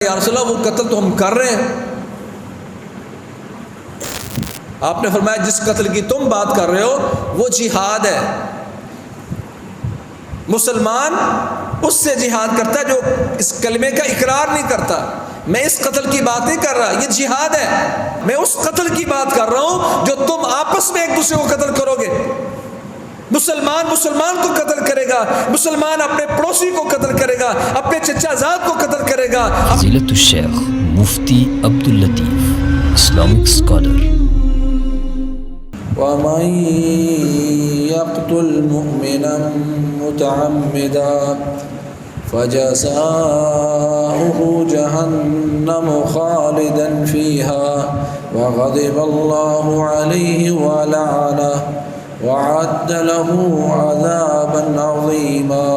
یا رسول اللہ وہ قتل تو ہم کر رہے ہیں. آپ نے فرمایا جس قتل کی تم بات کر رہے ہو وہ جہاد ہے. مسلمان اس سے جہاد کرتا ہے جو اس کلمے کا اقرار نہیں کرتا. میں اس قتل کی بات نہیں کر رہا، یہ جہاد ہے. میں اس قتل کی بات کر رہا ہوں جو تم آپس میں ایک دوسرے کو قتل کرو گے. مسلمان کو قتل کرے گا، مسلمان اپنے پڑوسی کو قتل کرے گا، اپنے چچا زاد کو قتل کرے گا. فضیلت الشیخ مفتی عبداللطیف، اسلامک اسکالر. وَمَن يَقْتُلْ مُؤْمِنًا مُتَعَمِّدًا فَجَزَاؤُهُ جَهَنَّمُ خَالِدًا فِيهَا وَغَضِبَ اللَّهُ عَلَيْهِ وَلَعَنَهُ وَأَعَدَّ لَهُ عَذَابًا عَظِيمًا.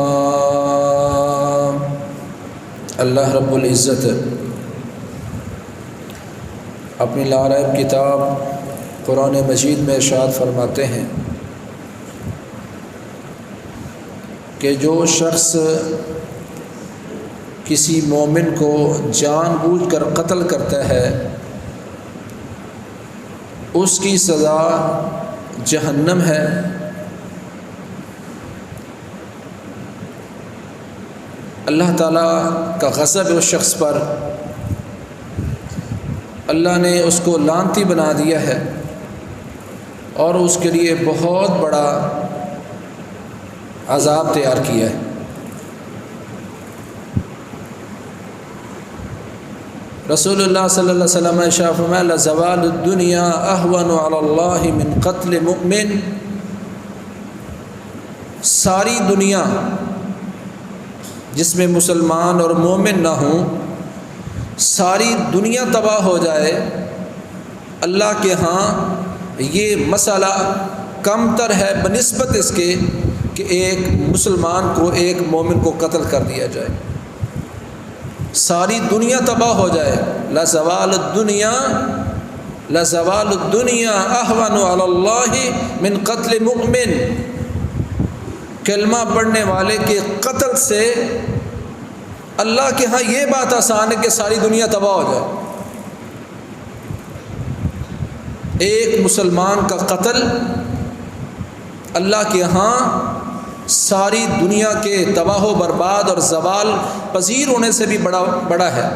اللہ رب العزت اپنی لاریب کتاب قرآن مجید میں ارشاد فرماتے ہیں کہ جو شخص کسی مومن کو جان بوجھ کر قتل کرتا ہے اس کی سزا جہنم ہے. اللہ تعالیٰ کا غضب ہے اس شخص پر. اللہ نے اس کو لعنتی بنا دیا ہے اور اس کے لیے بہت بڑا عذاب تیار کیا ہے. رسول اللہ صلی اللہ علیہ وسلم نے ارشاد فرمایا لزوال الدنیا اہون علی اللہ من قتل مؤمن. ساری دنیا جس میں مسلمان اور مومن نہ ہوں، ساری دنیا تباہ ہو جائے، اللہ کے ہاں یہ مسئلہ کم تر ہے بنسبت اس کے کہ ایک مسلمان کو ایک مومن کو قتل کر دیا جائے. ساری دنیا تباہ ہو جائے. لزوال الدنیا اہون علی اللہ من قتل مؤمن. کلمہ پڑھنے والے کے قتل سے اللہ کے ہاں یہ بات آسان ہے کہ ساری دنیا تباہ ہو جائے. ایک مسلمان کا قتل اللہ کے ہاں ساری دنیا کے تباہ و برباد اور زوال پذیر ہونے سے بھی بڑا ہے.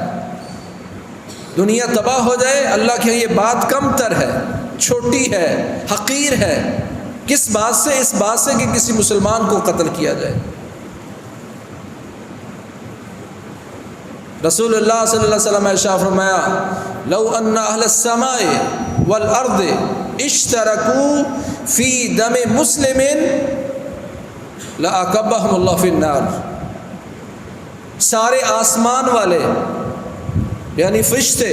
دنیا تباہ ہو جائے اللہ کے ہاں یہ بات کم تر ہے، چھوٹی ہے، حقیر ہے. کس بات سے؟ اس بات سے کہ کسی مسلمان کو قتل کیا جائے. رسول اللہ صلی اللہ علیہ وسلم نے ارشاد فرمایا لو ان اہل السماء والارض اشترکوا فی دم مسلم لأکبہم اللہ فی النار. سارے آسمان والے یعنی فرشتے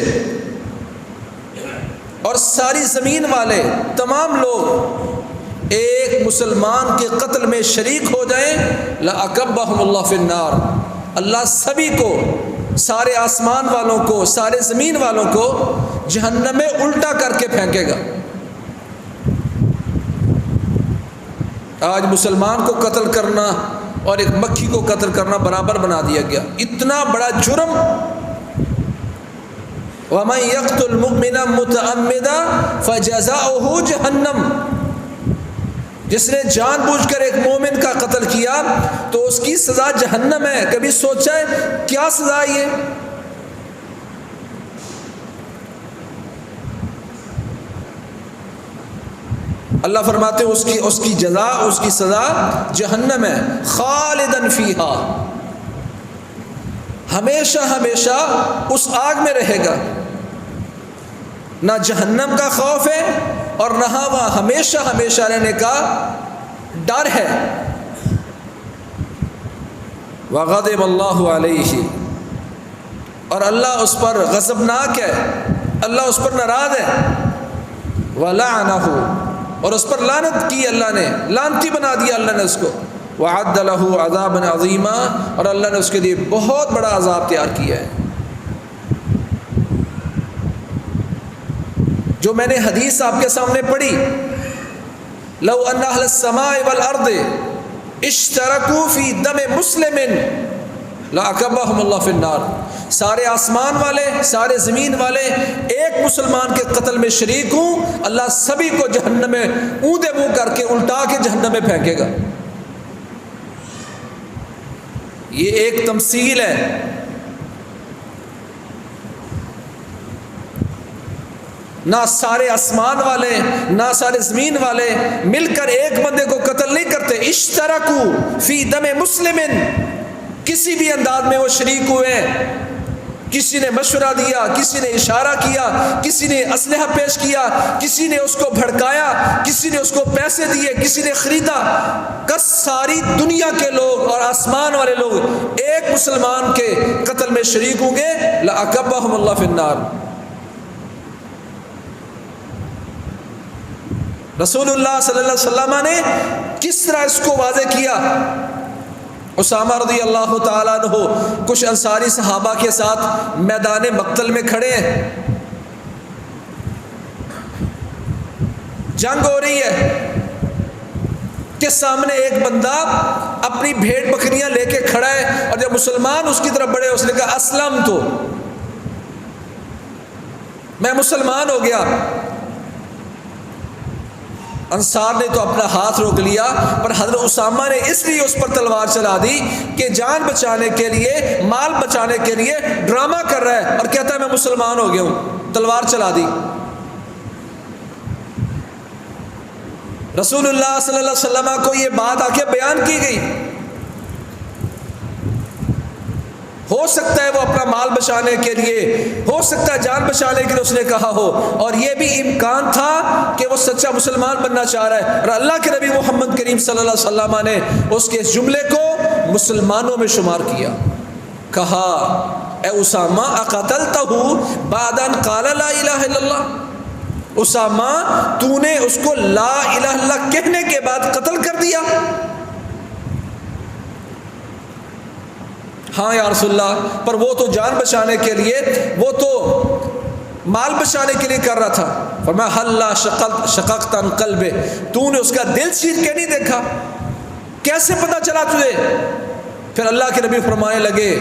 اور ساری زمین والے تمام لوگ ایک مسلمان کے قتل میں شریک ہو جائیں لأکبہم اللہ فی النار. اللہ سبھی کو، سارے آسمان والوں کو، سارے زمین والوں کو جہنم میں الٹا کر کے پھینکے گا. آج مسلمان کو قتل کرنا اور ایک مکھی کو قتل کرنا برابر بنا دیا گیا. اتنا بڑا جرم. وَمَن يَقْتُلْ مُؤْمِنًا مُتَعَمِّدًا فَجَزَاؤُهُ جَهَنَّمُ. جس نے جان بوجھ کر ایک مومن کا قتل کیا تو اس کی سزا جہنم ہے. کبھی سوچا ہے کیا سزا یہ؟ اللہ فرماتے ہیں اس کی جزا، اس کی سزا جہنم ہے. خالدن فیہا، ہمیشہ ہمیشہ اس آگ میں رہے گا. نہ جہنم کا خوف ہے اور نہ وہاں ہمیشہ ہمیشہ رہنے کا ڈر ہے. وغضب اللہ علیہ، اور اللہ اس پر غضبناک ہے، اللہ اس پر ناراض ہے. ولعنہ، اور اس پر لعنت کی اللہ نے، لعنتی بنا دیا اللہ نے اس کو. وعد لہ عذابا عظیما، اور اللہ نے اس کے لیے بہت بڑا عذاب تیار کیا ہے. جو میں نے حدیث آپ کے سامنے پڑھی لو ان اہل السماء والارض اشترکوا فی دم مسلم لأکبہم اللہ فی النار. سارے آسمان والے سارے زمین والے ایک مسلمان کے قتل میں شریک ہوں، اللہ سبھی کو جہنم میں اوندا منہ کر کے الٹا کے جہنم میں پھینکے گا۔ یہ ایک تمثیل ہے۔ نہ سارے آسمان والے نہ سارے زمین والے مل کر ایک بندے کو قتل نہیں کرتے۔ اشترکو فی دم مسلم، کسی بھی انداز میں وہ شریک ہوئے، کسی نے مشورہ دیا، کسی نے اشارہ کیا، کسی نے اسلحہ پیش کیا، کسی نے اس کو بھڑکایا، کسی نے اس کو پیسے دیے، کسی نے خریدا، کس ساری دنیا کے لوگ اور آسمان والے لوگ ایک مسلمان کے قتل میں شریک ہوں گے، لَأَكَبَّهُمُ اللَّهُ فِي النَّارِ۔ رسول اللہ صلی اللہ علیہ وسلم نے کس طرح اس کو واضح کیا؟ اسامہ رضی اللہ تعالیٰ عنہ کچھ انصاری صحابہ کے ساتھ میدان مقتل میں کھڑے ہیں، جنگ ہو رہی ہے کہ سامنے ایک بندہ اپنی بھیڑ بکریاں لے کے کھڑا ہے، اور جب مسلمان اس کی طرف بڑھے اس نے کہا اسلم، تو میں مسلمان ہو گیا۔ انصار نے تو اپنا ہاتھ روک لیا، پر حضرت اسامہ نے اس لیے اس پر تلوار چلا دی کہ جان بچانے کے لیے، مال بچانے کے لیے ڈرامہ کر رہا ہے اور کہتا ہے میں مسلمان ہو گیا ہوں، تلوار چلا دی۔ رسول اللہ صلی اللہ علیہ وسلم کو یہ بات آ کے بیان کی گئی۔ ہو سکتا ہے وہ اپنا مال بچانے کے لیے، ہو سکتا ہے جان بچانے کے لیے اس نے کہا ہو، اور یہ بھی امکان تھا کہ وہ سچا مسلمان بننا چاہ رہا ہے، اور اللہ کے نبی محمد کریم صلی اللہ علیہ وسلم نے اس کے اس جملے کو مسلمانوں میں شمار کیا۔ کہا اے اسامہ اقتلتہ بعد ان قال لا الہ الا اللہ، اسامہ تو نے اس کو لا الہ الا اللہ کہنے کے بعد قتل کر دیا؟ ہاں یا رسول اللہ، پر وہ تو جان بچانے کے لیے، وہ تو مال بچانے کے لیے کر رہا تھا۔ فرمایا حل لا شققت عن قلبہ، تو نے اس کا دل چیر کے نہیں دیکھا؟ کیسے پتہ چلا تجھے؟ پھر اللہ کے نبی فرمانے لگے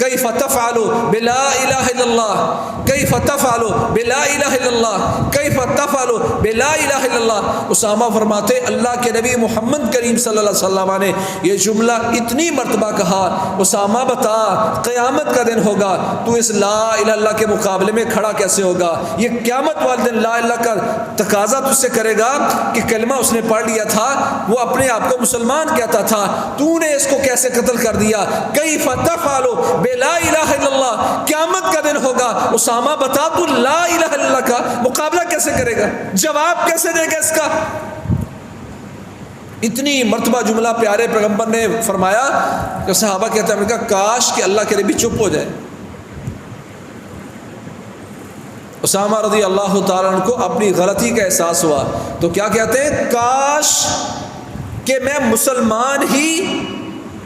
کیف تفعل بلا الہ الا اللہ، کیف تفعل بلا الہ الا اللہ، کیف تفعل بلا الہ الا اللہ۔ اسامہ فرماتے اللہ کے نبی محمد کریم صلی اللہ علیہ وسلم نے یہ جملہ اتنی مرتبہ کہا، اسامہ بتا قیامت کا دن ہوگا تو اس لا الہ الا اللہ کے مقابلے میں کھڑا کیسے ہوگا؟ یہ قیامت والے دن لا الہ الا اللہ کا تقاضا تجھ سے کرے گا کہ کلمہ اس نے پڑھ لیا تھا، وہ اپنے آپ کو مسلمان کہتا تھا، تو نے اس کو کیسے قتل کر دیا؟ کیف تفعل لا الہ الا اللہ، قیامت کا دن ہوگا، اسامہ بتا تو لا الہ الا اللہ کا مقابلہ کیسے کرے گا؟ جواب کیسے دے گا اس کا؟ اتنی مرتبہ جملہ پیارے پیغمبر نے فرمایا کہ صحابہ کہتے ہیں کہا کاش کہ اللہ کے نبی چپ ہو جائے۔ اسامہ رضی اللہ تعالیٰ عنہ کو اپنی غلطی کا احساس ہوا، تو کیا کہتے ہیں کاش کہ میں مسلمان ہی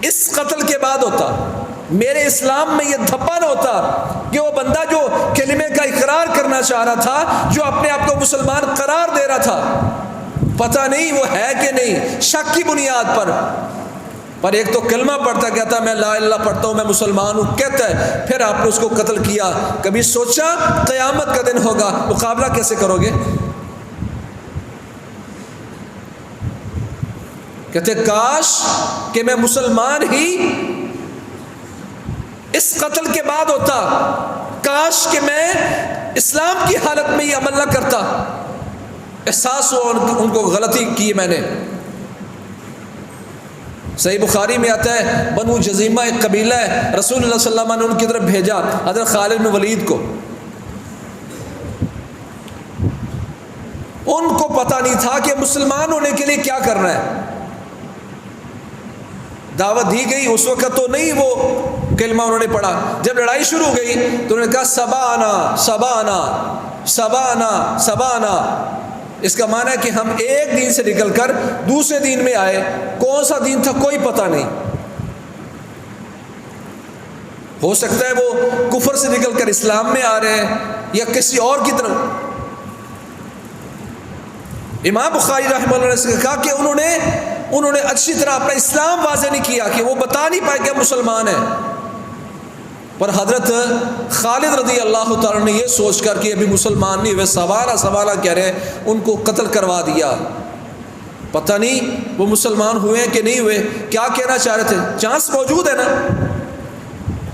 اس قتل کے بعد ہوتا، میرے اسلام میں یہ دھبا نہ ہوتا کہ وہ بندہ جو کلمے کا اقرار کرنا چاہ رہا تھا، جو اپنے آپ کو مسلمان قرار دے رہا تھا، پتہ نہیں وہ ہے کہ نہیں، شک کی بنیاد پر ایک تو کلمہ پڑھتا کہتا میں لا الہ الا اللہ پڑھتا ہوں، میں مسلمان ہوں کہتا ہے، پھر آپ نے اس کو قتل کیا۔ کبھی سوچا قیامت کا دن ہوگا، مقابلہ کیسے کرو گے؟ کہتے کاش کہ میں مسلمان ہی اس قتل کے بعد ہوتا، کاش کہ میں اسلام کی حالت میں یہ عمل نہ کرتا۔ احساس ہوا ان کو غلطی کی میں نے۔ صحیح بخاری میں آتا ہے بنو جزیمہ ایک قبیلہ ہے، رسول اللہ صلی اللہ علیہ وسلم نے ان کی طرف بھیجا حضرت خالد بن ولید کو۔ ان کو پتہ نہیں تھا کہ مسلمان ہونے کے لیے کیا کرنا ہے۔ دعوت دی گئی، اس وقت تو نہیں وہ کلمہ انہوں نے پڑھا، جب لڑائی شروع ہو گئی تو انہوں نے کہا سبانا سبانا سبانا سبانا، اس کا معنی ہے کہ ہم ایک دین سے نکل کر دوسرے دین میں آئے، کون سا دین تھا کوئی پتہ نہیں، ہو سکتا ہے وہ کفر سے نکل کر اسلام میں آ رہے ہیں یا کسی اور کی طرف۔ امام بخاری رحمہ اللہ نے کہا کہ انہوں نے اچھی طرح اپنا اسلام واضح نہیں کیا، کہ وہ بتا نہیں پائے کہ مسلمان ہیں، پر حضرت خالد رضی اللہ تعالیٰ نے یہ سوچ کر کہ ابھی مسلمان نہیں ہوئے، سوالہ کہہ رہے ہیں، ان کو قتل کروا دیا۔ پتہ نہیں وہ مسلمان ہوئے ہیں کہ نہیں ہوئے، کیا کہنا چاہ رہے تھے، چانس موجود ہے نا۔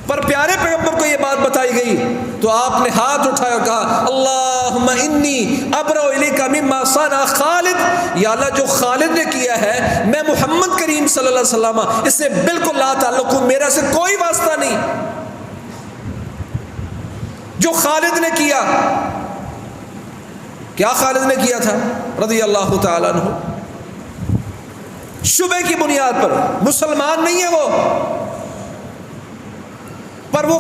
پر پیارے پیغمبر کو یہ بات بتائی گئی تو آپ نے ہاتھ اٹھایا اور کہا اللہم انی ابرأ الیک مما صنع خالد، یا اللہ جو خالد نے کیا ہے میں محمد کریم صلی اللہ علیہ وسلم اس سے بالکل لا تعلق ہوں، میرا سے کوئی واسطہ نہیں۔ جو خالد نے کیا، کیا خالد نے کیا تھا رضی اللہ تعالیٰ عنہ؟ شبہ کی بنیاد پر مسلمان نہیں ہے وہ، پر وہ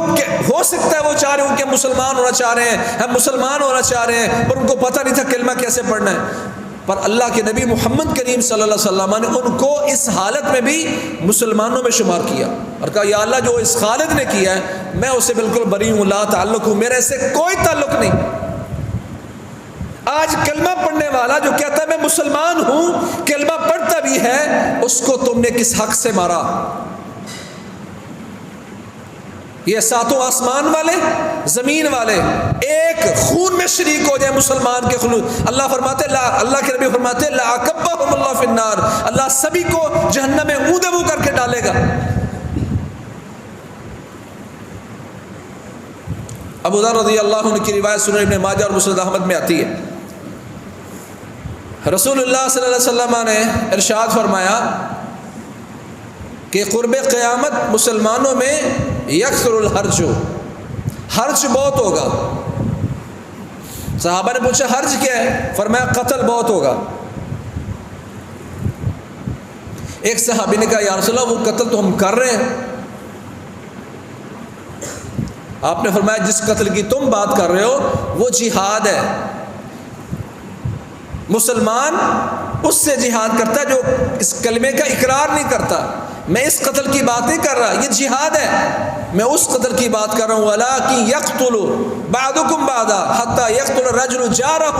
ہو سکتا ہے وہ چاہ رہے ہوں کہ مسلمان ہونا چاہ رہے ہیں، ہم مسلمان ہونا چاہ رہے ہیں، پر ان کو پتہ نہیں تھا کلمہ کیسے پڑھنا ہے۔ پر اللہ کے نبی محمد کریم صلی اللہ علیہ وسلم نے ان کو اس حالت میں بھی مسلمانوں میں شمار کیا اور کہا یا اللہ جو اس خالد نے کیا ہے میں اسے بالکل بری ہوں، لا تعلق ہوں، میرے سے کوئی تعلق نہیں۔ آج کلمہ پڑھنے والا جو کہتا ہے میں مسلمان ہوں، کلمہ پڑھتا بھی ہے، اس کو تم نے کس حق سے مارا؟ یہ ساتوں آسمان والے زمین والے ایک خون میں شریک ہو جائے مسلمان کے خلوص، اللہ فرماتے اللہ کے نبی فرماتے لَعَكَبَّهُمُ اللَّهُ فِي النَّارِ، اللہ سبھی کو جہنم میں اودے منہ کر کے ڈالے گا۔ ابو ذر رضی اللہ عنہ کی روایت سنن ابن ماجہ اور مسند احمد میں آتی ہے، رسول اللہ صلی اللہ علیہ وسلم نے ارشاد فرمایا کہ قرب قیامت مسلمانوں میں یکثر الحرج، حرج بہت ہوگا۔ صحابہ نے پوچھا حرج کیا ہے؟ فرمایا قتل بہت ہوگا۔ ایک صحابی نے کہا یا رسول اللہ وہ قتل تو ہم کر رہے ہیں۔ آپ نے فرمایا جس قتل کی تم بات کر رہے ہو وہ جہاد ہے، مسلمان اس سے جہاد کرتا ہے جو اس کلمے کا اقرار نہیں کرتا۔ میں اس قتل کی بات نہیں کر رہا، یہ جہاد ہے، میں اس قتل کی بات کر رہا ہوں وَلَٰكِن يَقْتُلُ بَعْضُكُمْ بَعْضًا حَتَّىٰ يَقْتُلَ الرَّجُلُ جَارَهُ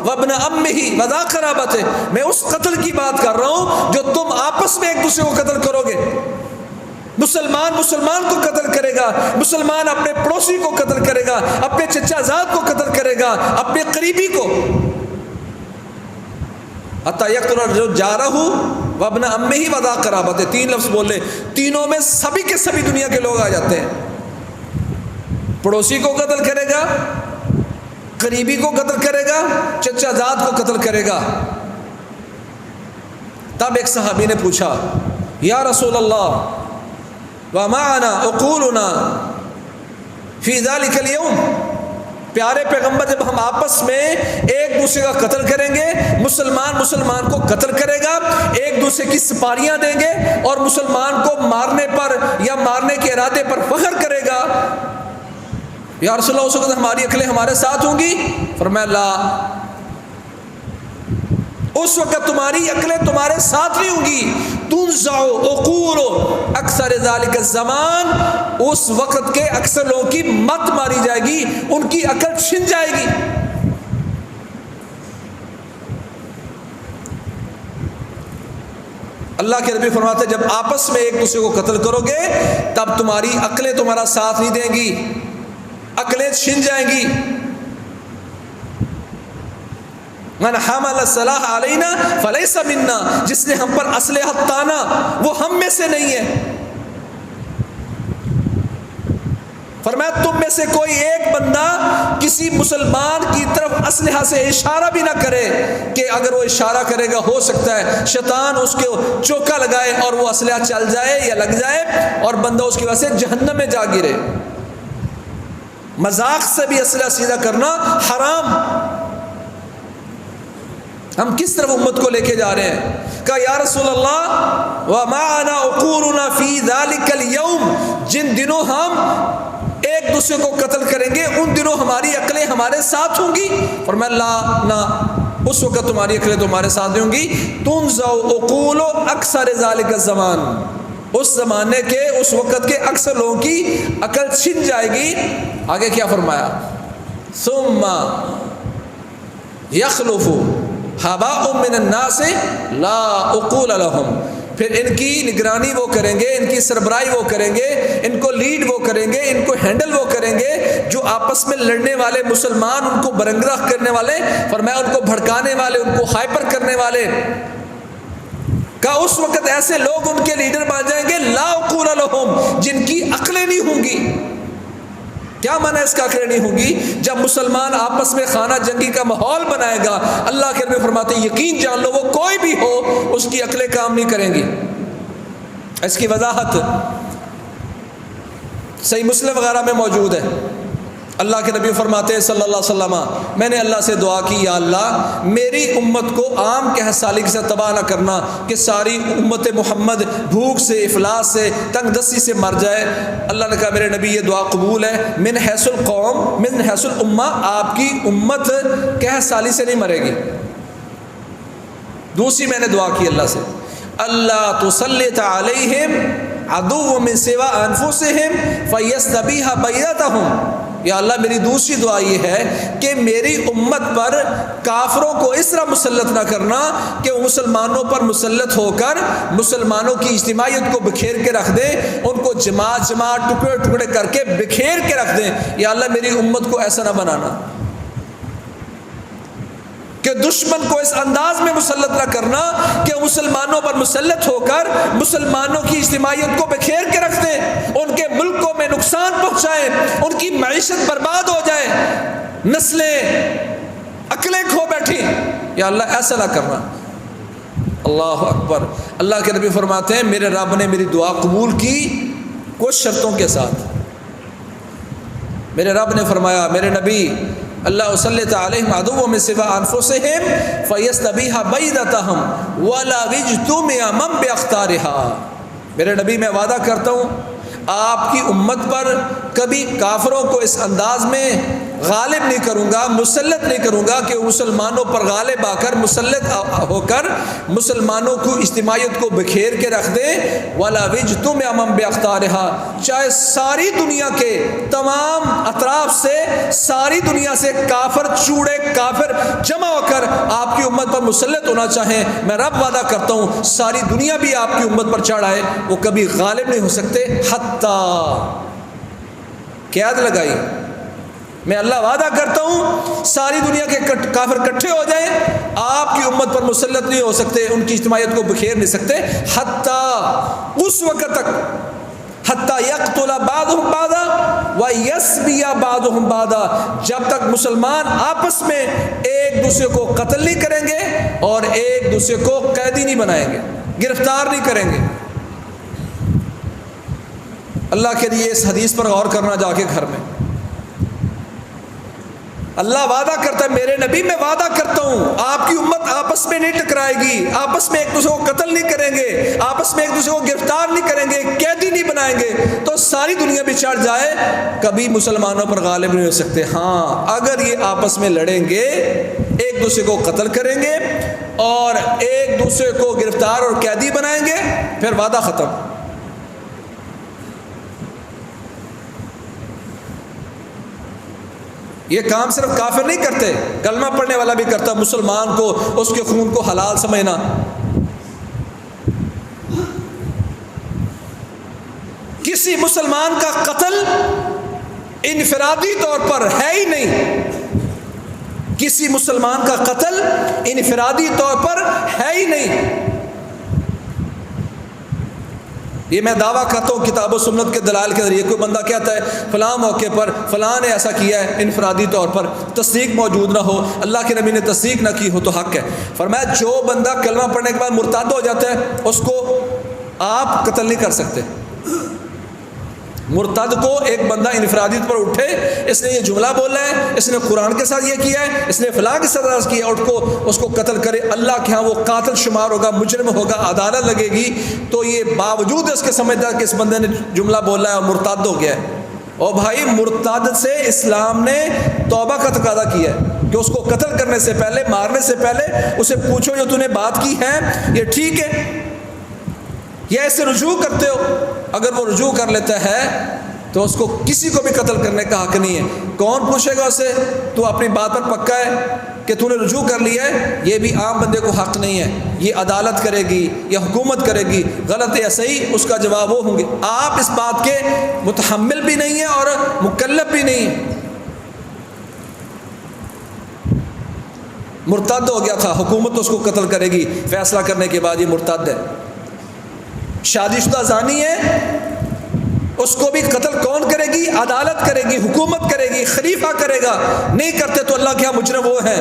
وَابْنَ عَمِّهِ وَذَا قَرَابَتِهِ، میں اس قتل کی بات کر رہا ہوں جو تم آپس میں ایک دوسرے کو قتل کرو گے۔ مسلمان کو قتل کرے گا، مسلمان اپنے پڑوسی کو قتل کرے گا، اپنے چچا زاد کو قتل کرے گا، اپنے قریبی کو۔ حتیٰ یقتل الرجل جارہ وابن عمہ وذا قرابتہ، تین لفظ بولے، تینوں میں سبھی کے سبھی دنیا کے لوگ آ جاتے ہیں۔ پڑوسی کو قتل کرے گا، قریبی کو قتل کرے گا، چچا زاد کو قتل کرے گا۔ تب ایک صحابی نے پوچھا یا رسول اللہ وَمَعَنَا عُقُولُنَا فِي ذَلِكَ الْيَوْمِ، پیارے پیغمبر جب ہم آپس میں ایک دوسرے کا قتل کریں گے، مسلمان کو قتل کرے گا، ایک دوسرے کی سپاریاں دیں گے اور مسلمان کو مارنے پر یا مارنے کے ارادے پر فخر کرے گا، یا رسول اللہ اس وقت ہماری عقلیں ہمارے ساتھ ہوں گی؟ فرمایا لا، اس وقت تمہاری عقلیں تمہارے ساتھ نہیں ہوں گی۔ تنزع عقول اکثر ذالک الزمان، اس وقت کے اکثر لوگوں کی مت ماری جائے گی، ان کی عقل چھن جائے گی۔ اللہ کے نبی فرماتے جب آپس میں ایک دوسرے کو قتل کرو گے تب تمہاری عقلیں تمہارا ساتھ نہیں دیں گی، عقلیں چھن جائیں گی۔ من حمل السلاح علینا فلیس منا، جس نے ہم پر اسلحہ تانا وہ ہم میں سے نہیں ہے۔ فرمایا تم میں سے کوئی ایک بندہ کسی مسلمان کی طرف اسلحہ سے اشارہ بھی نہ کرے کہ اگر وہ اشارہ کرے گا ہو سکتا ہے شیطان اس کے چوکا لگائے اور وہ اسلحہ چل جائے یا لگ جائے اور بندہ اس کی وجہ سے جہنم میں جا گرے۔ مذاق سے بھی اسلحہ سیدھا کرنا حرام۔ ہم کس طرف امت کو لے کے جا رہے ہیں؟ کہا یا رسول اللہ وَمَعَنَا عُقُولُنَا فِي ذَلِكَ الْيَوْمِ، جن دنوں ہم ایک دوسرے کو قتل کریں گے ان دنوں ہماری عقلیں ہمارے ساتھ ہوں گی؟ فرمایا لا، نہ، اس وقت تمہاری عقلیں تمہارے ساتھ نہیں ہوں گی۔ تُنزَعُ عُقُولُ أَكْثَرِ ذَلِكَ الزَّمَانِ، اس زمانے کے اس وقت کے اکثر لوگوں کی عقل چھن جائے گی۔ آگے کیا فرمایا؟ ثُمَّ يَخْلُفُ حَبَاءٌ مِّنَ النَّاسِ لَا عُقُولَ لَهُمْ، پھر ان کی نگرانی وہ کریں گے، ان کی سربراہی وہ کریں گے، ان کو لیڈ وہ کریں گے، ان کو ہینڈل وہ کریں گے جو آپس میں لڑنے والے مسلمان، ان کو برنگراہ کرنے والے، فرمایا ان کو بھڑکانے والے، ان کو ہائپر کرنے والے کا اس وقت ایسے لوگ ان کے لیڈر بن جائیں گے لا عقول لہم، جن کی عقلیں نہیں ہوں گی۔ کیا معنی اس کا عقلیں نہیں ہوں گی؟ جب مسلمان آپس میں خانہ جنگی کا ماحول بنائے گا، اللہ کے نبی فرماتے ہیں یقین جان لو وہ کوئی بھی ہو اس کی عقلیں کام نہیں کریں گی۔ اس کی وضاحت صحیح مسلم وغیرہ میں موجود ہے۔ اللہ کے نبی فرماتے ہیں صلی اللہ علیہ وسلم، میں نے اللہ سے دعا کی یا اللہ میری امت کو عام قحط سالی سے تباہ نہ کرنا کہ ساری امت محمد بھوک سے، افلاس سے، تنگ دستی سے مر جائے۔ اللہ نے کہا میرے نبی یہ دعا قبول ہے، من حیث القوم من حیث الامہ، آپ کی امت قحط سالی سے نہیں مرے گی۔ دوسری میں نے دعا کی اللہ سے، اللہ تسلط علیہم عدو من سوا انفسہم فیستبیح بیضتہم، یا اللہ میری دوسری دعا یہ ہے کہ میری امت پر کافروں کو اس طرح مسلط نہ کرنا کہ وہ مسلمانوں پر مسلط ہو کر مسلمانوں کی اجتماعیت کو بکھیر کے رکھ دیں، ان کو جماعت جماعت ٹکڑے ٹکڑے کر کے بکھیر کے رکھ دیں۔ یا اللہ میری امت کو ایسا نہ بنانا کہ دشمن کو اس انداز میں مسلط نہ کرنا کہ مسلمانوں پر مسلط ہو کر مسلمانوں کی اجتماعیت کو بکھیر کے رکھ دیں، ان کے ملکوں میں نقصان پہنچائیں، ان کی معیشت برباد ہو جائے، نسلیں عقلیں کھو بیٹھی۔ یا اللہ ایسا نہ کرنا۔ اللہ اکبر۔ اللہ کے نبی فرماتے ہیں میرے رب نے میری دعا قبول کی کچھ شرطوں کے ساتھ۔ میرے رب نے فرمایا میرے نبی اللہ صلیت علیہم عدو من سوا انفسہم فیستبیح بیضتہم ولا یجتمع من باختارها۔ میرے نبی میں وعدہ کرتا ہوں آپ کی امت پر کبھی کافروں کو اس انداز میں غالب نہیں کروں گا، مسلط نہیں کروں گا کہ مسلمانوں پر غالب آ کر مسلط ہو کر مسلمانوں کو اجتماعیت کو بکھیر کے رکھ دیں۔ وَلَا وِجْتُمْ مَنْ بِأَخْطَارِهَا، چاہے ساری دنیا کے تمام اطراف سے، ساری دنیا سے کافر چوڑے کافر جمع ہو کر آپ کی امت پر مسلط ہونا چاہیں، میں رب وعدہ کرتا ہوں ساری دنیا بھی آپ کی امت پر چڑھ آئے، وہ کبھی غالب نہیں ہو سکتے۔ حتیٰ قید لگائی، میں اللہ وعدہ کرتا ہوں ساری دنیا کے کافر اکٹھے ہو جائیں، آپ کی امت پر مسلط نہیں ہو سکتے، ان کی اجتماعیت کو بکھیر نہیں سکتے، حتیٰ اس وقت تک، حتیٰ یقتل بعضهم بعضا ویسبی بعضهم بعضا، جب تک مسلمان آپس میں ایک دوسرے کو قتل نہیں کریں گے اور ایک دوسرے کو قیدی نہیں بنائیں گے، گرفتار نہیں کریں گے۔ اللہ کے لیے اس حدیث پر غور کرنا جا کے گھر میں۔ اللہ وعدہ کرتا ہے میرے نبی میں وعدہ کرتا ہوں آپ کی امت آپس میں نہیں ٹکرائے گی، آپس میں ایک دوسرے کو قتل نہیں کریں گے، آپس میں ایک دوسرے کو گرفتار نہیں کریں گے، قیدی نہیں بنائیں گے، تو ساری دنیا بھی چڑھ جائے کبھی مسلمانوں پر غالب نہیں ہو سکتے۔ ہاں اگر یہ آپس میں لڑیں گے، ایک دوسرے کو قتل کریں گے اور ایک دوسرے کو گرفتار اور قیدی بنائیں گے، پھر وعدہ ختم۔ یہ کام صرف کافر نہیں کرتے، کلمہ پڑھنے والا بھی کرتا، مسلمان کو اس کے خون کو حلال سمجھنا۔ کسی مسلمان کا قتل انفرادی طور پر ہے ہی نہیں، کسی مسلمان کا قتل انفرادی طور پر ہے ہی نہیں۔ یہ میں دعویٰ کرتا ہوں کتاب و سنت کے دلائل کے ذریعے، کوئی بندہ کہتا ہے فلاں موقع پر فلاں نے ایسا کیا ہے، انفرادی طور پر تصدیق موجود نہ ہو، اللہ کے نبی نے تصدیق نہ کی ہو تو حق ہے۔ فرمایا جو بندہ کلمہ پڑھنے کے بعد مرتد ہو جاتا ہے اس کو آپ قتل نہیں کر سکتے۔ مرتد کو ایک بندہ انفرادی پر اٹھے، اس نے یہ جملہ بولا ہے، اس نے قرآن کے ساتھ یہ کیا ہے، اس نے فلاں کے ساتھ کیا ہے، اس کو قتل کرے، اللہ کے ہاں وہ قاتل شمار ہوگا، مجرم ہوگا، عدالت لگے گی، تو یہ باوجود اس کے سمجھدار کہ اس بندے نے جملہ بولا ہے اور مرتد ہو گیا ہے۔ اور بھائی مرتد سے اسلام نے توبہ کا تقاضا کیا ہے کہ اس کو قتل کرنے سے پہلے، مارنے سے پہلے اسے پوچھو جو تو نے بات کی ہے یہ ٹھیک ہے یا اسے رجوع کرتے ہو؟ اگر وہ رجوع کر لیتا ہے تو اس کو کسی کو بھی قتل کرنے کا حق نہیں ہے۔ کون پوچھے گا اسے تو اپنی بات پر پکا ہے کہ تو نے رجوع کر لیا ہے، یہ بھی عام بندے کو حق نہیں ہے، یہ عدالت کرے گی یا حکومت کرے گی، غلط یا صحیح اس کا جواب وہ ہوں گے، آپ اس بات کے متحمل بھی نہیں ہیں اور مکلف بھی نہیں ہیں۔ مرتد ہو گیا تھا، حکومت اس کو قتل کرے گی فیصلہ کرنے کے بعد، یہ مرتد ہے۔ شادی شدہ زانی ہے، اس کو بھی قتل کون کرے گی؟ عدالت کرے گی، حکومت کرے گی، خلیفہ کرے گا، نہیں کرتے تو اللہ کے یہاں مجرم وہ ہیں۔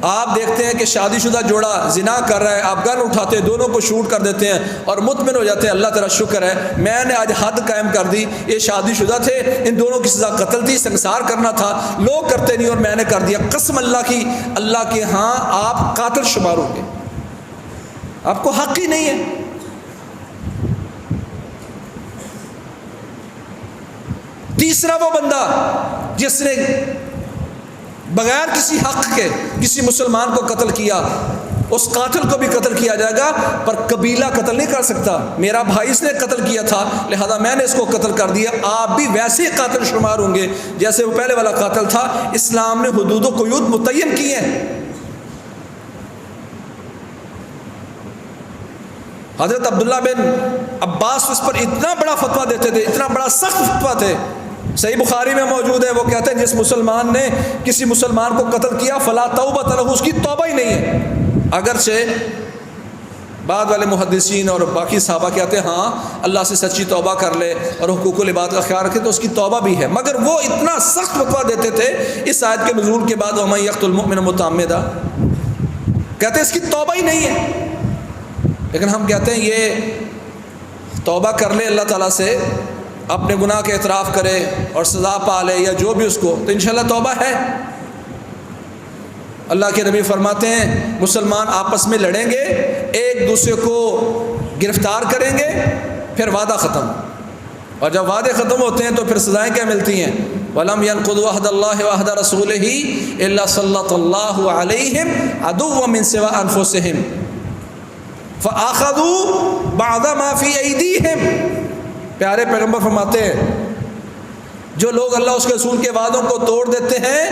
آپ دیکھتے ہیں کہ شادی شدہ جوڑا زنا کر رہا ہے، آپ گن اٹھاتے ہیں، دونوں کو شوٹ کر دیتے ہیں اور مطمئن ہو جاتے ہیں اللہ تیرا شکر ہے میں نے آج حد قائم کر دی، یہ شادی شدہ تھے، ان دونوں کی سزا قتل تھی، سنسار کرنا تھا، لوگ کرتے نہیں اور میں نے کر دیا۔ قسم اللہ کی، اللہ کے ہاں آپ قاتل شمار ہوں گے، آپ کو حق ہی نہیں ہے۔ تیسرا وہ بندہ جس نے بغیر کسی حق کے کسی مسلمان کو قتل کیا، اس قاتل کو بھی قتل کیا جائے گا، پر قبیلہ قتل نہیں کر سکتا۔ میرا بھائی اس نے قتل کیا تھا لہذا میں نے اس کو قتل کر دیا، آپ بھی ویسے ہی قاتل شمار ہوں گے جیسے وہ پہلے والا قاتل تھا۔ اسلام نے حدود و قیود متعین کی ہیں۔ حضرت عبداللہ بن عباس اس پر اتنا بڑا فتویٰ دیتے تھے، اتنا بڑا سخت فتویٰ تھے، صحیح بخاری میں موجود ہے، وہ کہتے ہیں جس مسلمان نے کسی مسلمان کو قتل کیا فلا توبۃ لہ، اس کی توبہ ہی نہیں ہے۔ اگرچہ بعد والے محدثین اور باقی صحابہ کہتے ہیں ہاں اللہ سے سچی توبہ کر لے اور حقوق العباد کا خیال رکھے تو اس کی توبہ بھی ہے، مگر وہ اتنا سخت فتویٰ دیتے تھے اس آیت کے نزول کے بعد وَمَن يَقْتُلْ مُؤْمِنًا مُتَعَمِّدًا، کہتے ہیں اس کی توبہ ہی نہیں ہے۔ لیکن ہم کہتے ہیں یہ توبہ کر لے اللہ تعالیٰ سے، اپنے گناہ کے اعتراف کرے اور سزا پا لے یا جو بھی اس کو، تو انشاءاللہ توبہ ہے۔ اللہ کے نبی فرماتے ہیں مسلمان آپس میں لڑیں گے، ایک دوسرے کو گرفتار کریں گے، پھر وعدہ ختم، اور جب وعدے ختم ہوتے ہیں تو پھر سزائیں کیا ملتی ہیں؟ وَلَمْ يَنْقُضُوا عَهْدَ اللَّهِ وَعَهْدَ رَسُولِهِ إِلَّا سَلَّطَ اللَّهُ عَلَيْهِمْ عَدُوًّا مِّن سِوَىٰ أَنفُسِهِمْ فَأَخَذُوا بَعْضَ مَا فِي أَيْدِيهِمْ۔ پیارے پیغمبر فرماتے ہیں جو لوگ اللہ اس کے رسول کے وعدوں کو توڑ دیتے ہیں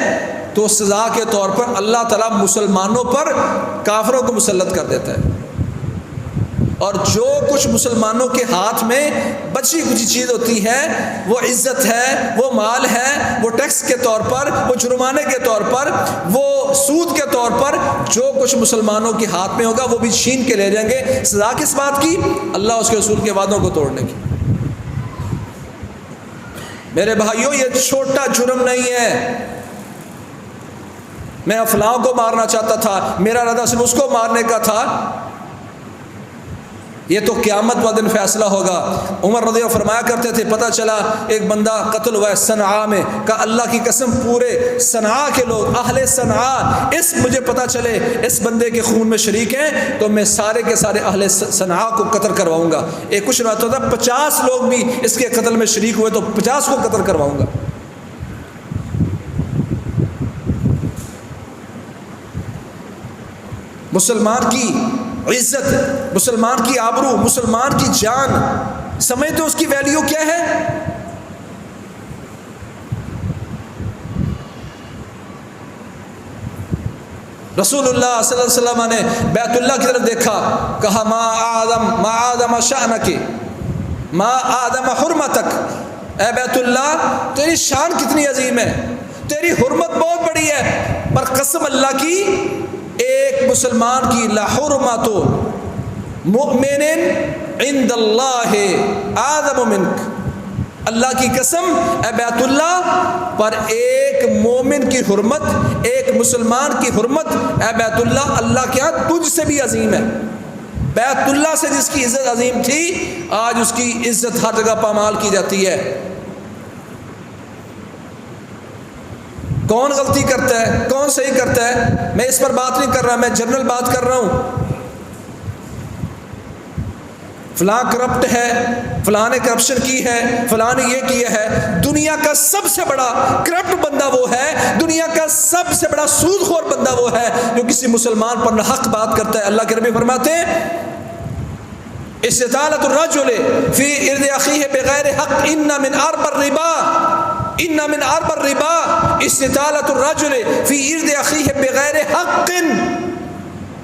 تو سزا کے طور پر اللہ تعالیٰ مسلمانوں پر کافروں کو مسلط کر دیتا ہے، اور جو کچھ مسلمانوں کے ہاتھ میں بچی کچھ چیز ہوتی ہے، وہ عزت ہے، وہ مال ہے، وہ ٹیکس کے طور پر، وہ جرمانے کے طور پر، وہ سود کے طور پر، جو کچھ مسلمانوں کے ہاتھ میں ہوگا وہ بھی چھین کے لے جائیں گے۔ سزا کس بات کی؟ اللہ اس کے رسول کے وعدوں کو توڑنے کی۔ میرے بھائیوں یہ چھوٹا جرم نہیں ہے، میں فلاں کو مارنا چاہتا تھا، میرا ارادہ صرف اس کو مارنے کا تھا، یہ تو قیامت والے دن فیصلہ ہوگا۔ عمر رضی اللہ عنہ فرمایا کرتے تھے پتہ چلا ایک بندہ قتل ہوا ہے صنعاء میں، کہا اللہ کی قسم پورے صنعاء کے لوگ، اہل صنعاء، اس مجھے پتہ چلے اس بندے کے خون میں شریک ہیں تو میں سارے کے سارے اہل صنعاء کو قتل کرواؤں گا۔ ایک کچھ روایت ہوتا ہے 50 لوگ بھی اس کے قتل میں شریک ہوئے تو 50 کو قتل کرواؤں گا۔ مسلمان کی عزت، مسلمان کی آبرو، مسلمان کی جان، سمجھتے ہو اس کی ویلیو کیا ہے؟ رسول اللہ صلی اللہ علیہ وسلم نے بیت اللہ کی طرف دیکھا، کہا ما آدم شأنک ما آدم حرمتک، اے بیت اللہ تیری شان کتنی عظیم ہے، تیری حرمت بہت بڑی ہے، پر قسم اللہ کی ایک مسلمان کی لحرمت مؤمن عند اللہ اعظم منک، اللہ کی قسم اے بیت اللہ پر ایک مومن کی حرمت، ایک مسلمان کی حرمت اے بیت اللہ اللہ کے ہاں تجھ سے بھی عظیم ہے۔ بیت اللہ سے جس کی عزت عظیم تھی آج اس کی عزت ہر جگہ پامال کی جاتی ہے۔ کون غلطی کرتا ہے، کون صحیح کرتا ہے، میں اس پر بات نہیں کر رہا، میں جنرل بات کر رہا ہوں۔ فلاں کرپٹ ہے، فلاں نے کرپشن کی ہے، فلاں نے یہ کیا ہے۔ دنیا کا سب سے بڑا کرپٹ بندہ وہ ہے، دنیا کا سب سے بڑا سود خور بندہ وہ ہے جو کسی مسلمان پر حق بات کرتا ہے۔ اللہ کے نبی فرماتے ہیں استطالۃ الرجل فی ارض اخیہ بغیر حق ان من ارب الربا، ان من ارب الربا استطالۃ الرجل فی ارض اخیہ بغیر حق.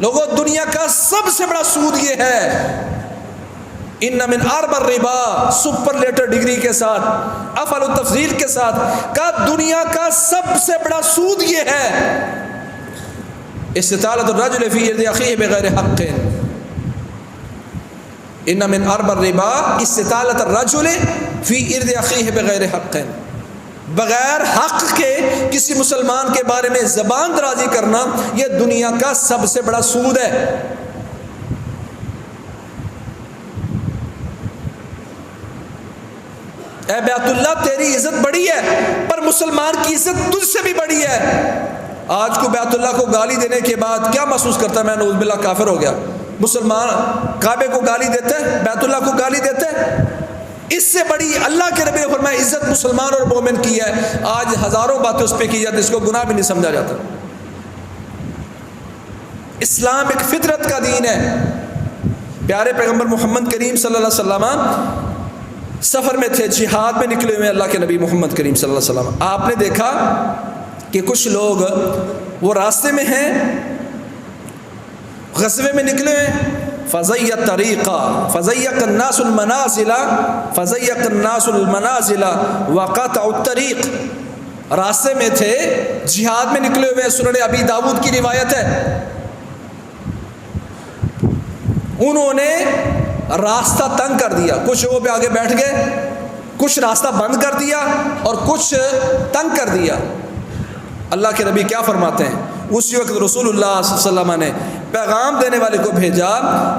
لوگوں دنیا کا سب سے بڑا سود یہ ہے. ان من اربع الربا سپرلیٹر ڈگری کے ساتھ افعل التفضیل کے ساتھ کا دنیا کا سب سے بڑا سود یہ ہے استطالۃ الرجل فی ارض اخیہ بغیر حق. ان من اربع الربا استطالۃ الرجل فی ارض اخیہ بغیر حق. بغیر حق کے کسی مسلمان کے بارے میں زبان درازی کرنا یہ دنیا کا سب سے بڑا سود ہے. اے بیت اللہ تیری عزت بڑی ہے پر مسلمان کی عزت تجھ سے بھی بڑی ہے. آج کو بیت اللہ کو گالی دینے کے بعد کیا محسوس کرتا ہے؟ میں نعوذ باللہ کافر ہو گیا. مسلمان کعبے کو گالی دیتے ہیں، بیت اللہ کو گالی دیتے ہیں. اس سے بڑی اللہ کے نبی نے فرمایا عزت مسلمان اور مومن کی ہے. آج ہزاروں باتیں اس پہ کی جاتی، اس کو گناہ بھی نہیں سمجھا جاتا. اسلام ایک فطرت کا دین ہے. پیارے پیغمبر محمد کریم صلی اللہ علیہ وسلم سفر میں تھے، جہاد میں نکلے ہوئے اللہ کے نبی محمد کریم صلی اللہ علیہ وسلم. آپ نے دیکھا کہ کچھ لوگ وہ راستے میں ہیں، غزوے میں نکلے ہیں. فضیق طریقہ فضیق الناس المنازل فضیق الناس المنازل وقطع الطریق. راستے میں تھے، جہاد میں نکلے ہوئے. سنن ابی داؤد کی روایت ہے، انہوں نے راستہ تنگ کر دیا. کچھ وہ پہ آگے بیٹھ گئے، کچھ راستہ بند کر دیا اور کچھ تنگ کر دیا. اللہ کے نبی کیا فرماتے ہیں؟ اسی وقت رسول اللہ صلی اللہ علیہ وسلم نے پیغام دینے والے کو بھیجا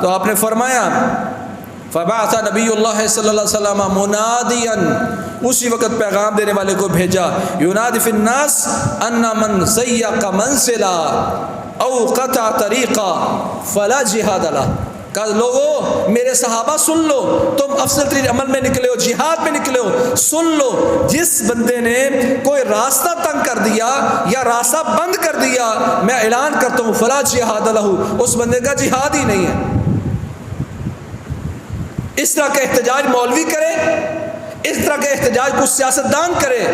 تو آپ نے فرمایا فبعث نبی اللہ صلی اللہ علیہ وسلم منادیا، اسی وقت پیغام دینے والے کو بھیجا ینادی فی الناس ان من ضیق منزلا او قطع طریقا فلا جہاد لہ. کہ لوگو میرے صحابہ سن لو، تم افضل ترین عمل میں نکلے ہو، جہاد میں نکلے ہو. سن لو، جس بندے نے کوئی راستہ تنگ کر دیا یا راستہ بند کر دیا، میں اعلان کرتا ہوں فلا جہاد لہ، اس بندے کا جہاد ہی نہیں ہے. اس طرح کا احتجاج مولوی کرے، اس طرح کا احتجاج کچھ سیاستدان کرے.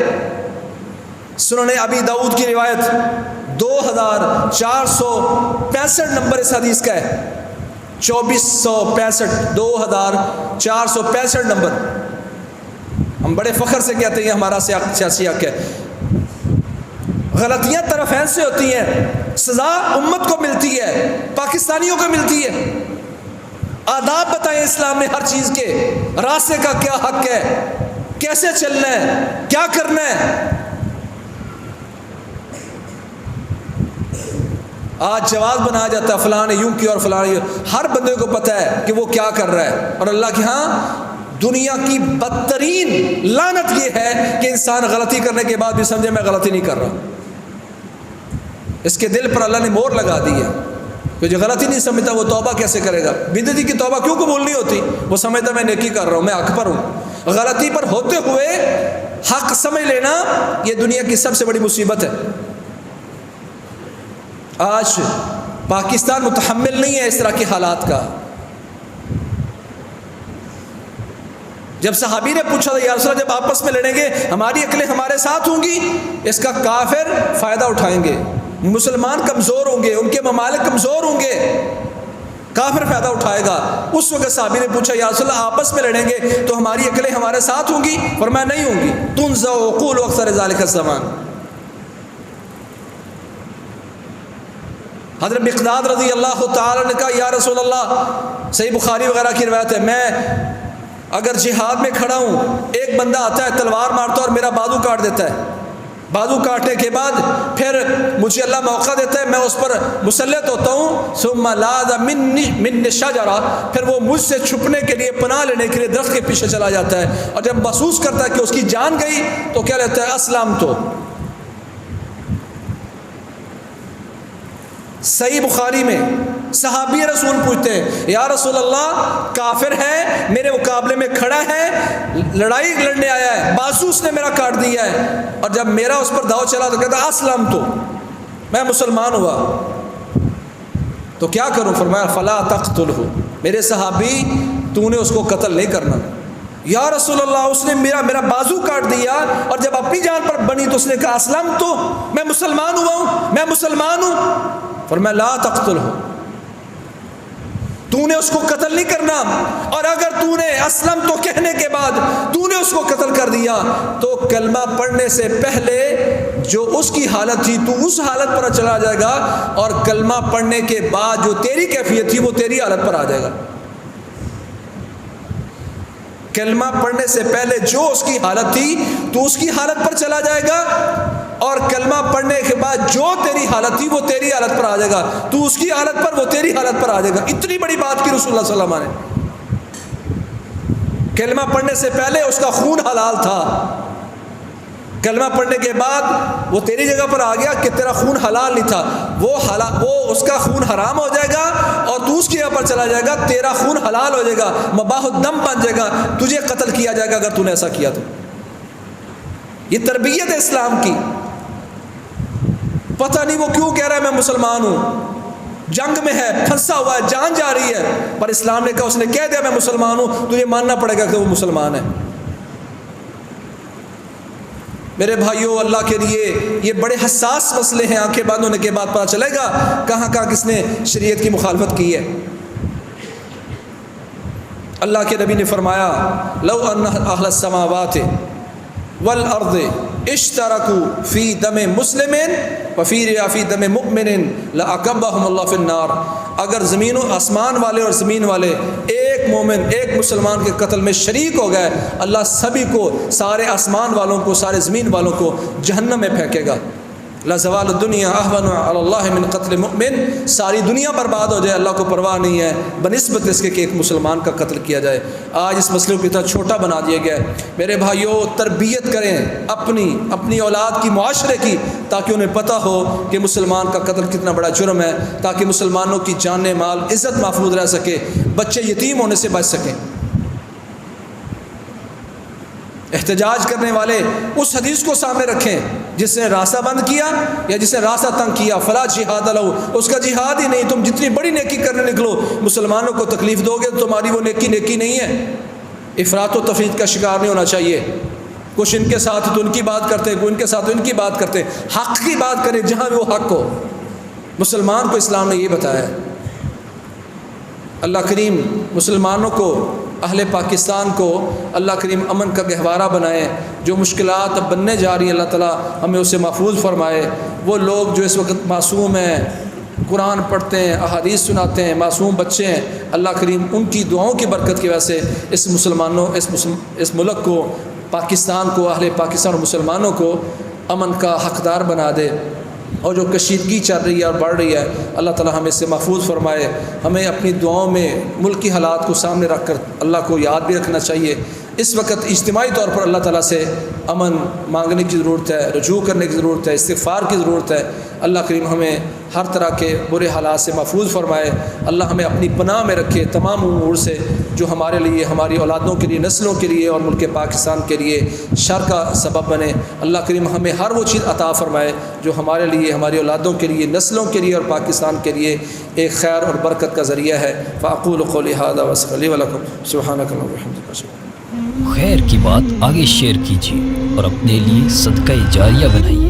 سنن ابی داؤد کی روایت 2465 نمبر اس حدیث کا ہے. 2465 2465 نمبر. ہم بڑے فخر سے کہتے ہیں ہمارا سیاسی حق ہے. غلطیاں طرفین سے ہوتی ہیں، سزا امت کو ملتی ہے، پاکستانیوں کو ملتی ہے. آداب بتائیں اسلام میں ہر چیز کے، راستے کا کیا حق ہے، کیسے چلنا ہے، کیا کرنا ہے. آج جواز بنایا جاتا ہے فلاں نے یوں کیا اور فلاں نے، ہر بندے کو پتہ ہے کہ وہ کیا کر رہا ہے. اور اللہ کے ہاں دنیا کی بدترین لعنت یہ ہے کہ انسان غلطی کرنے کے بعد بھی سمجھے میں غلطی نہیں کر رہا. اس کے دل پر اللہ نے مور لگا دی ہے کہ جو غلطی نہیں سمجھتا وہ توبہ کیسے کرے گا. بدعتی کی توبہ کیوں قبول نہیں ہوتی؟ وہ سمجھتا میں نیکی کر رہا ہوں، میں حق پر ہوں. غلطی پر ہوتے ہوئے حق سمجھ لینا یہ دنیا کی سب سے بڑی مصیبت ہے. آج پاکستان متحمل نہیں ہے اس طرح کے حالات کا. جب صحابی نے پوچھا تھا یا رسول اللہ جب آپس میں لڑیں گے ہماری عقلیں ہمارے ساتھ ہوں گی؟ اس کا کافر فائدہ اٹھائیں گے، مسلمان کمزور ہوں گے، ان کے ممالک کمزور ہوں گے، کافر فائدہ اٹھائے گا. اس وقت صحابی نے پوچھا یا رسول اللہ آپس میں لڑیں گے تو ہماری عقلیں ہمارے ساتھ ہوں گی؟ فرمایا نہیں ہوں گی. تنزع عقول اکثر ذلک الزمان. حضرت مقداد رضی اللہ تعالیٰ نے کہا یا رسول اللہ، صحیح بخاری وغیرہ کی روایت ہے، میں اگر جہاد میں کھڑا ہوں، ایک بندہ آتا ہے تلوار مارتا ہے اور میرا بازو کاٹ دیتا ہے. بازو کاٹنے کے بعد پھر مجھے اللہ موقع دیتا ہے، میں اس پر مسلط ہوتا ہوں. ثم لاذ من شجرہ، پھر وہ مجھ سے چھپنے کے لیے، پناہ لینے کے لیے درخت کے پیچھے چلا جاتا ہے. اور جب محسوس کرتا ہے کہ اس کی جان گئی تو کیا لیتا ہے؟ اسلام. تو صحیح بخاری میں صحابی رسول پوچھتے ہیں یا رسول اللہ کافر ہے، میرے مقابلے میں کھڑا ہے، لڑائی لڑنے آیا ہے، بازو اس نے میرا کاٹ دیا ہے، اور جب میرا اس پر داؤ چلا تو کہتا اسلام، تو میں مسلمان ہوا، تو کیا کروں؟ فرمایا فلا تقتلہ، میرے صحابی تو نے اس کو قتل نہیں کرنا. یا رسول اللہ اس نے میرا بازو کاٹ دیا اور جب اپنی جان پر بنی تو اس نے کہا اسلم تو میں مسلمان ہوا ہوں، میں مسلمان ہوں۔ فرمایا لا تقتلہ، تو نے اس کو قتل نہیں کرنا، اور اگر تو نے اسلم تو کہنے کے بعد تو نے اس کو قتل کر دیا تو کلمہ پڑھنے سے پہلے جو اس کی حالت تھی تو اس حالت پر چلا جائے گا، اور کلمہ پڑھنے کے بعد جو تیری کیفیت تھی وہ تیری حالت پر آ جائے گا۔ کلمہ پڑھنے سے پہلے جو اس کی حالت تھی تو اس کی حالت پر چلا جائے گا، اور کلمہ پڑھنے کے بعد جو تیری حالت تھی وہ تیری حالت پر آ جائے گا، تو اس کی حالت پر وہ تیری حالت پر آ جائے گا۔ اتنی بڑی بات کی رسول اللہ صلی اللہ علیہ وسلم نے۔ کلمہ پڑھنے سے پہلے اس کا خون حلال تھا، کلمہ پڑھنے کے بعد وہ تیری جگہ پر آ گیا کہ تیرا خون حلال نہیں تھا، وہ اس کا خون حرام ہو جائے گا، اور تو اس کی جگہ پر چلا جائے گا، تیرا خون حلال ہو جائے گا، مباح الدم بن جائے گا، تجھے قتل کیا جائے گا اگر تو نے ایسا کیا تو۔ یہ تربیت ہے اسلام کی۔ پتہ نہیں وہ کیوں کہہ رہا ہے میں مسلمان ہوں، جنگ میں ہے، پھنسا ہوا ہے، جان جا رہی ہے، پر اسلام نے کہا، اس نے کہہ دیا میں مسلمان ہوں، تجھے ماننا پڑے گا کہ وہ مسلمان ہے۔ میرے بھائیوں، اللہ کے لیے یہ بڑے حساس مسئلے ہیں، آنکھیں بند ہونے کے بعد پتہ چلے گا کہاں کہاں کس نے شریعت کی مخالفت کی ہے۔ اللہ کے نبی نے فرمایا لو ان اہل السماوات والارض اشترکوا فی دم مسلم وفی دم مؤمن لاکبہم اللہ فی النار، اگر زمین و آسمان والے اور زمین والے ایک مومن ایک مسلمان کے قتل میں شریک ہو گئے، اللہ سبھی کو، سارے آسمان والوں کو، سارے زمین والوں کو جہنم میں پھینکے گا۔ لزوال الدنیا اہون علی اللہ من قتل مؤمن، ساری دنیا برباد ہو جائے، اللہ کو پرواہ نہیں ہے بنسبت اس کے کہ ایک مسلمان کا قتل کیا جائے۔ آج اس مسئلے کو اتنا چھوٹا بنا دیا گیا ہے۔ میرے بھائیوں، تربیت کریں اپنی اولاد کی، معاشرے کی، تاکہ انہیں پتہ ہو کہ مسلمان کا قتل کتنا بڑا جرم ہے، تاکہ مسلمانوں کی جان مال عزت محفوظ رہ سکے، بچے یتیم ہونے سے بچ سکیں۔ احتجاج کرنے والے اس حدیث کو سامنے رکھیں، جس نے راستہ بند کیا یا جس نے راستہ تنگ کیا، فلا جہاد لہ، اس کا جہاد ہی نہیں۔ تم جتنی بڑی نیکی کرنے نکلو، مسلمانوں کو تکلیف دو گے تو تمہاری وہ نیکی نہیں ہے۔ افراط و تفریط کا شکار نہیں ہونا چاہیے۔ کچھ ان کے ساتھ تو ان کی بات کرتے، کوئی ان کے ساتھ ان کی بات کرتے، حق کی بات کریں جہاں بھی وہ حق ہو۔ مسلمان کو اسلام نے یہ بتایا ہے۔ اللہ کریم مسلمانوں کو، اہل پاکستان کو اللہ کریم امن کا گہوارہ بنائے۔ جو مشکلات اب بننے جا رہی ہیں اللہ تعالیٰ ہمیں اسے محفوظ فرمائے۔ وہ لوگ جو اس وقت معصوم ہیں، قرآن پڑھتے ہیں، احادیث سناتے ہیں، معصوم بچے ہیں، اللہ کریم ان کی دعاؤں کی برکت کی وجہ سے اس ملک کو، پاکستان کو، اہل پاکستان اور مسلمانوں کو امن کا حقدار بنا دے۔ اور جو کشیدگی چل رہی ہے اور بڑھ رہی ہے، اللہ تعالیٰ ہمیں اس سے محفوظ فرمائے۔ ہمیں اپنی دعاؤں میں ملک کی حالات کو سامنے رکھ کر اللہ کو یاد بھی رکھنا چاہیے۔ اس وقت اجتماعی طور پر اللہ تعالیٰ سے امن مانگنے کی ضرورت ہے، رجوع کرنے کی ضرورت ہے، استغفار کی ضرورت ہے۔ اللہ کریم ہمیں ہر طرح کے برے حالات سے محفوظ فرمائے۔ اللہ ہمیں اپنی پناہ میں رکھے تمام امور سے جو ہمارے لیے، ہماری اولادوں کے لیے، نسلوں کے لیے اور ملک پاکستان کے لیے شر کا سبب بنے۔ اللہ کریم ہمیں ہر وہ چیز عطا فرمائے جو ہمارے لیے، ہماری اولادوں کے لیے، نسلوں کے لیے اور پاکستان کے لیے ایک خیر اور برکت کا ذریعہ ہے۔ فاقول قولی ھذا واستغفر لی ولکم سبحانک اللہم وبحمدک۔ خیر کی بات آگے شیئر کیجیے اور اپنے لیے صدقہ جاریہ بنائیے۔